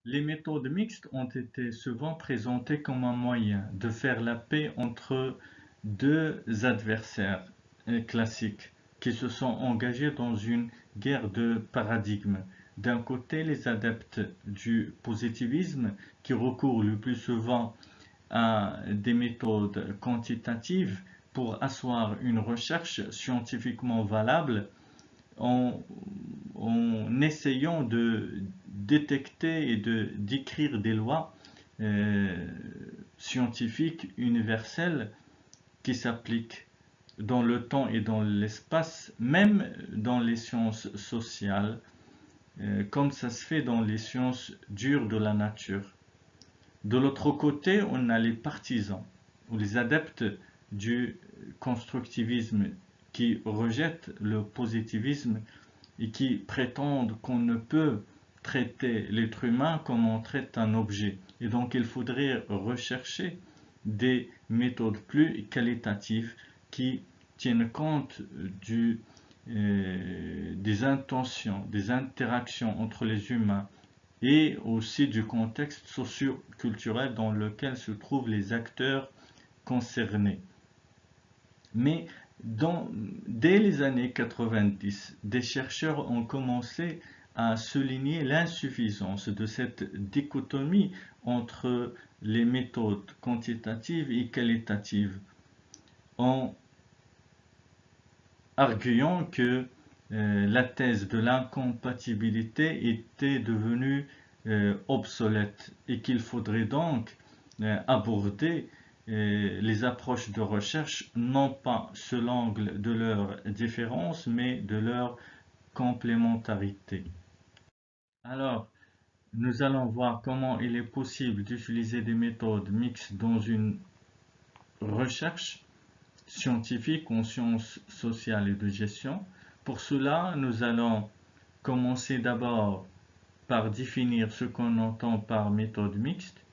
Les méthodes mixtes ont été souvent présentées comme un moyen de faire la paix entre deux adversaires classiques qui se sont engagés dans une guerre de paradigmes. D'un côté, les adeptes du positivisme qui recourent le plus souvent à des méthodes quantitatives pour asseoir une recherche scientifiquement valable en, en essayant de détecter et de d'écrire des lois euh, scientifiques universelles qui s'appliquent dans le temps et dans l'espace, même dans les sciences sociales, comme ça se fait dans les sciences dures de la nature. De l'autre côté, on a les partisans ou les adeptes du constructivisme qui rejettent le positivisme et qui prétendent qu'on ne peut traiter l'être humain comme on traite un objet. Et donc il faudrait rechercher des méthodes plus qualitatives qui tiennent compte des intentions, des interactions entre les humains et aussi du contexte socio-culturel dans lequel se trouvent les acteurs concernés. Mais dès les années 90, des chercheurs ont commencé à souligner l'insuffisance de cette dichotomie entre les méthodes quantitatives et qualitatives, en arguant que la thèse de l'incompatibilité était devenue obsolète et qu'il faudrait donc aborder les approches de recherche non pas sous l'angle de leur différence mais de leur complémentarité. Alors, nous allons voir comment il est possible d'utiliser des méthodes mixtes dans une recherche scientifique en sciences sociales et de gestion. Pour cela, nous allons commencer d'abord par définir ce qu'on entend par méthode mixte.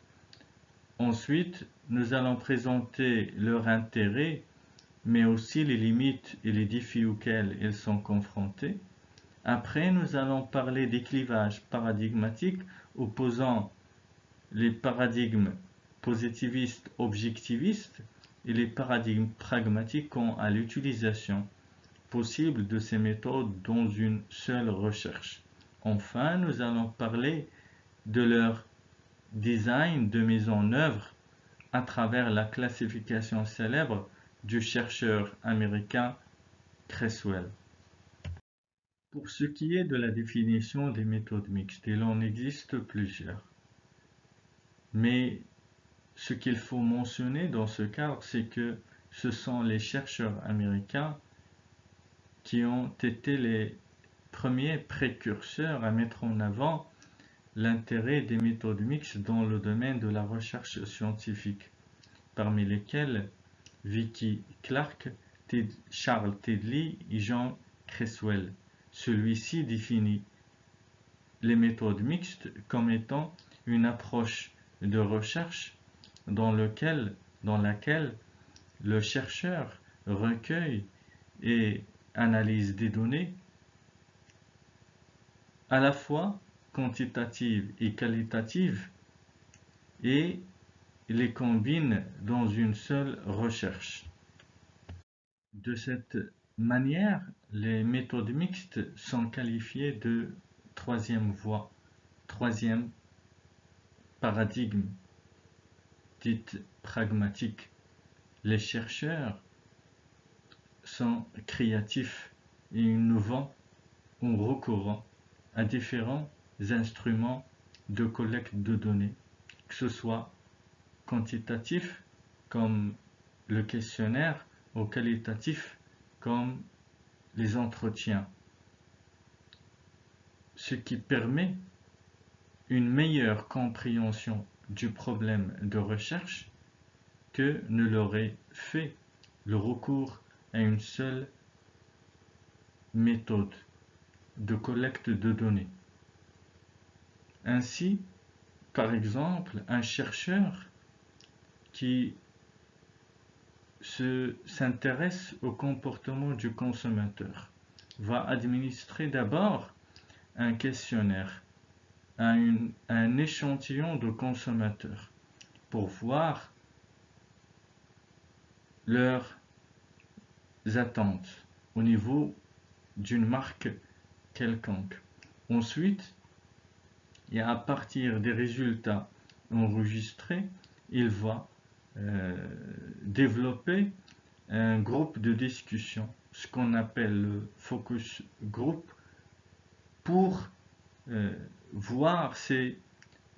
Ensuite, nous allons présenter leur intérêt, mais aussi les limites et les défis auxquels elles sont confrontées. Après, nous allons parler des clivages paradigmatiques opposant les paradigmes positivistes objectivistes et les paradigmes pragmatiques quant à l'utilisation possible de ces méthodes dans une seule recherche. Enfin, nous allons parler de leur design de mise en œuvre à travers la classification célèbre du chercheur américain Creswell. Pour ce qui est de la définition des méthodes mixtes, il en existe plusieurs. Mais ce qu'il faut mentionner dans ce cadre, c'est que ce sont les chercheurs américains qui ont été les premiers précurseurs à mettre en avant l'intérêt des méthodes mixtes dans le domaine de la recherche scientifique, parmi lesquels Vicky Clark, Charles Tiddly et Jean Creswell. Celui-ci définit les méthodes mixtes comme étant une approche de recherche dans laquelle le chercheur recueille et analyse des données à la fois quantitatives et qualitatives et les combine dans une seule recherche. De cette manière, les méthodes mixtes sont qualifiées de troisième voie, troisième paradigme, dite pragmatique. Les chercheurs sont créatifs et innovants en recourant à différents instruments de collecte de données, que ce soit quantitatif comme le questionnaire ou qualitatif comme les entretiens, ce qui permet une meilleure compréhension du problème de recherche que ne l'aurait fait le recours à une seule méthode de collecte de données. Ainsi, par exemple, un chercheur qui s'intéresse au comportement du consommateur va administrer d'abord un questionnaire à un échantillon de consommateurs pour voir leurs attentes au niveau d'une marque quelconque. Ensuite, et à partir des résultats enregistrés, il va développer un groupe de discussion, ce qu'on appelle le focus group, pour voir si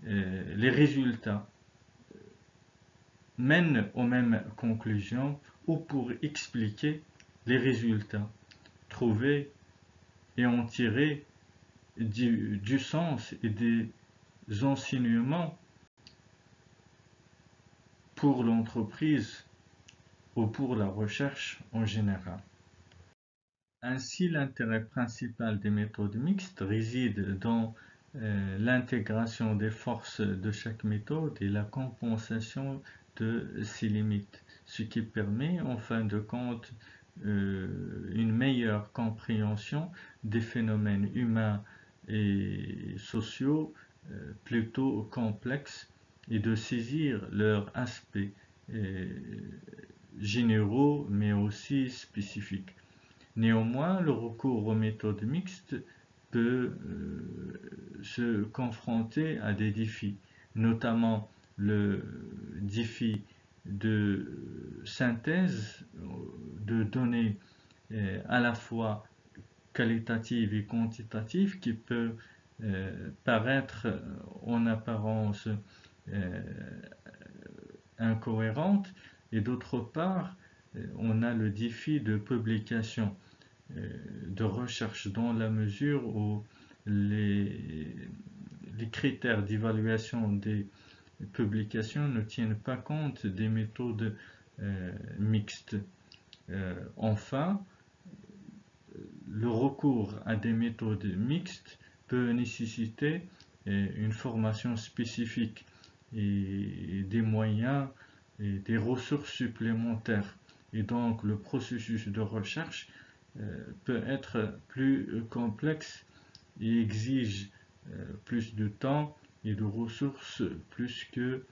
les résultats mènent aux mêmes conclusions ou pour expliquer les résultats trouvés et en tirer du sens et des enseignements pour l'entreprise ou pour la recherche en général. Ainsi, l'intérêt principal des méthodes mixtes réside dans l'intégration des forces de chaque méthode et la compensation de ses limites, ce qui permet en fin de compte une meilleure compréhension des phénomènes humains et sociaux plutôt complexes et de saisir leurs aspects généraux mais aussi spécifiques. Néanmoins, le recours aux méthodes mixtes peut se confronter à des défis, notamment le défi de synthèse de données à la fois qualitatives et quantitatives qui peut paraître en apparence incohérente, et d'autre part, on a le défi de publication de recherche dans la mesure où les critères d'évaluation des publications ne tiennent pas compte des méthodes mixtes. Enfin, le recours à des méthodes mixtes peut nécessiter une formation spécifique et des moyens et des ressources supplémentaires. Et donc le processus de recherche peut être plus complexe et exige plus de temps et de ressources plus que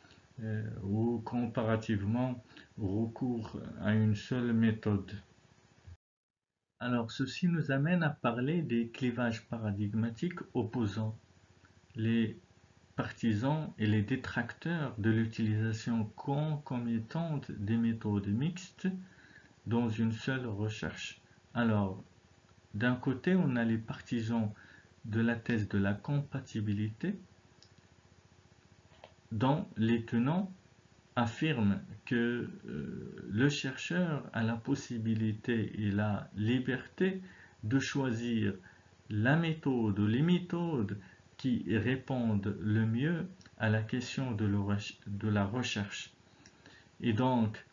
ou comparativement au recours à une seule méthode. Alors ceci nous amène à parler des clivages paradigmatiques opposant les partisans et les détracteurs de l'utilisation concomitante des méthodes mixtes dans une seule recherche. Alors, d'un côté, on a les partisans de la thèse de la compatibilité, dont les tenants affirment que le chercheur a la possibilité et la liberté de choisir la méthode ou les méthodes qui répondent le mieux à la question de la recherche. Et donc,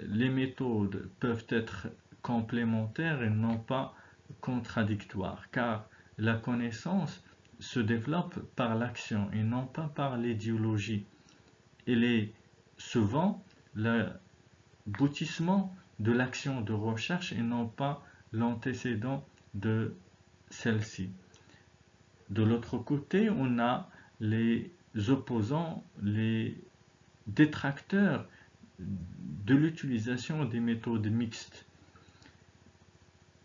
les méthodes peuvent être complémentaires et non pas contradictoires, car la connaissance se développe par l'action et non pas par l'idéologie. Elle est souvent l'aboutissement de l'action de recherche et non pas l'antécédent de celle-ci. De l'autre côté, on a les opposants, les détracteurs de l'utilisation des méthodes mixtes.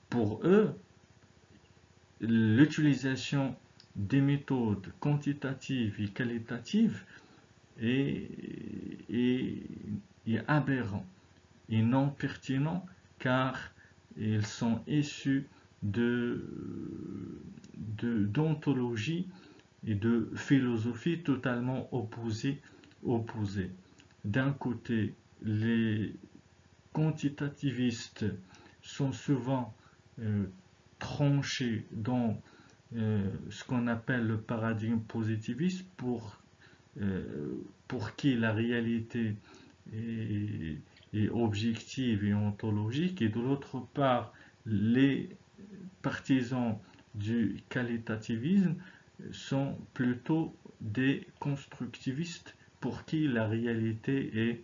Pour eux, l'utilisation des méthodes quantitatives et qualitatives est aberrant et non pertinent car ils sont issus d'ontologie et de philosophie totalement opposées. D'un côté, les quantitativistes sont souvent tranchés dans ce qu'on appelle le paradigme positiviste pour qui la réalité est objective et ontologique, et de l'autre part, les partisans du qualitativisme sont plutôt des constructivistes pour qui la réalité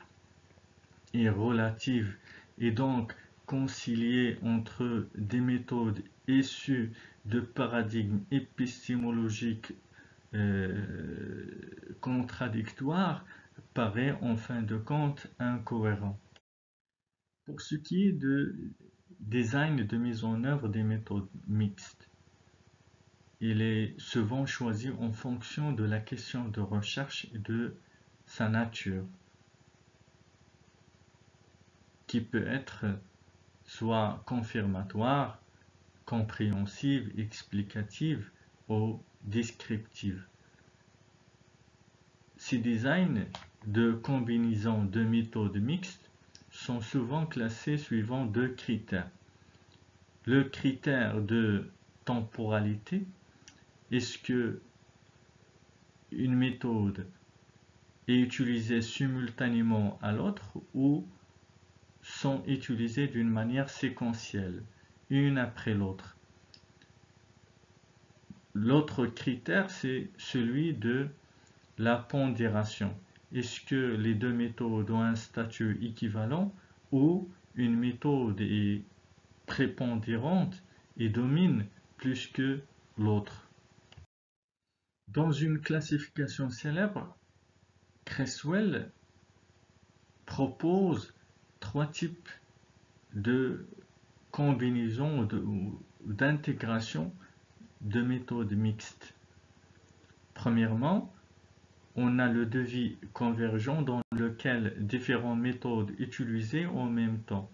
est relative, et donc concilier entre des méthodes issues de paradigmes épistémologiques contradictoire paraît en fin de compte incohérent. Pour ce qui est de design de mise en œuvre des méthodes mixtes, il est souvent choisi en fonction de la question de recherche et de sa nature, qui peut être soit confirmatoire, compréhensive, explicative ou descriptive. Ces designs de combinaison de méthodes mixtes sont souvent classés suivant deux critères. Le critère de temporalité, est-ce que une méthode est utilisée simultanément à l'autre ou sont utilisées d'une manière séquentielle, une après l'autre. L'autre critère, c'est celui de la pondération. Est-ce que les deux méthodes ont un statut équivalent ou une méthode est prépondérante et domine plus que l'autre? Dans une classification célèbre, Creswell propose trois types de combinaisons ou d'intégration de méthodes mixtes. Premièrement, on a le devis convergent dans lequel différentes méthodes utilisées en même temps,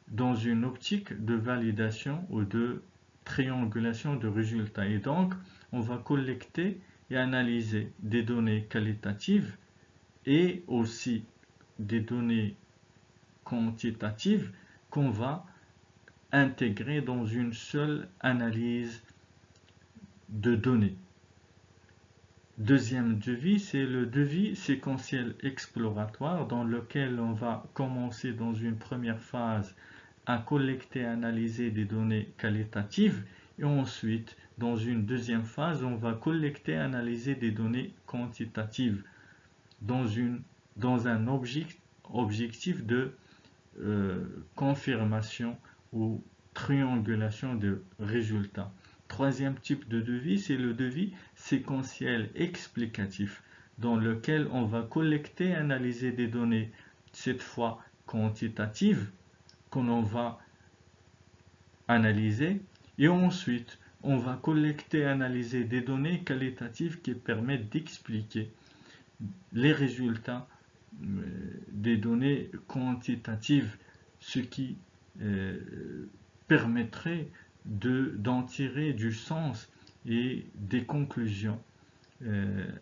dans une optique de validation ou de triangulation de résultats. Et donc, on va collecter et analyser des données qualitatives et aussi des données quantitatives qu'on va intégrer dans une seule analyse de données. Deuxième devis, c'est le devis séquentiel exploratoire dans lequel on va commencer dans une première phase à collecter et analyser des données qualitatives et ensuite dans une deuxième phase on va collecter et analyser des données quantitatives dans un objectif de confirmation ou triangulation de résultats. Troisième type de devis, c'est le devis séquentiel explicatif, dans lequel on va collecter et analyser des données, cette fois quantitatives, qu'on va analyser, et ensuite on va collecter et analyser des données qualitatives qui permettent d'expliquer les résultats des données quantitatives, ce qui permettrait d'en tirer du sens et des conclusions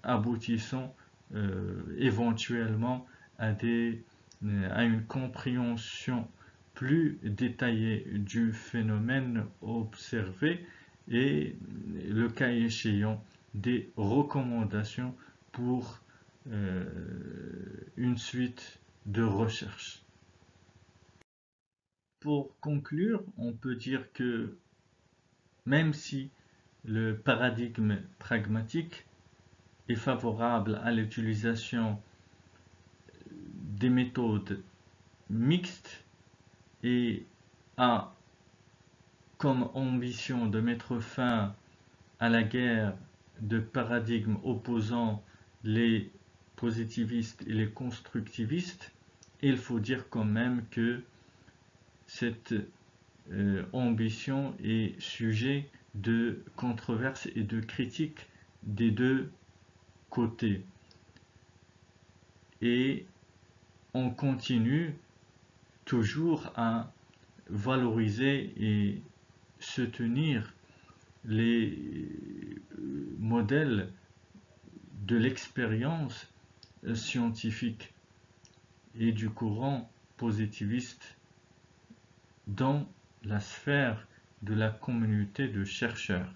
aboutissant éventuellement à une compréhension plus détaillée du phénomène observé et, le cas échéant, des recommandations pour une suite de recherches. Pour conclure, on peut dire que même si le paradigme pragmatique est favorable à l'utilisation des méthodes mixtes et a comme ambition de mettre fin à la guerre de paradigmes opposant les positivistes et les constructivistes, il faut dire quand même que cette ambition est sujet de controverses et de critiques des deux côtés. Et on continue toujours à valoriser et soutenir les modèles de l'expérience scientifique et du courant positiviste dans la sphère de la communauté de chercheurs.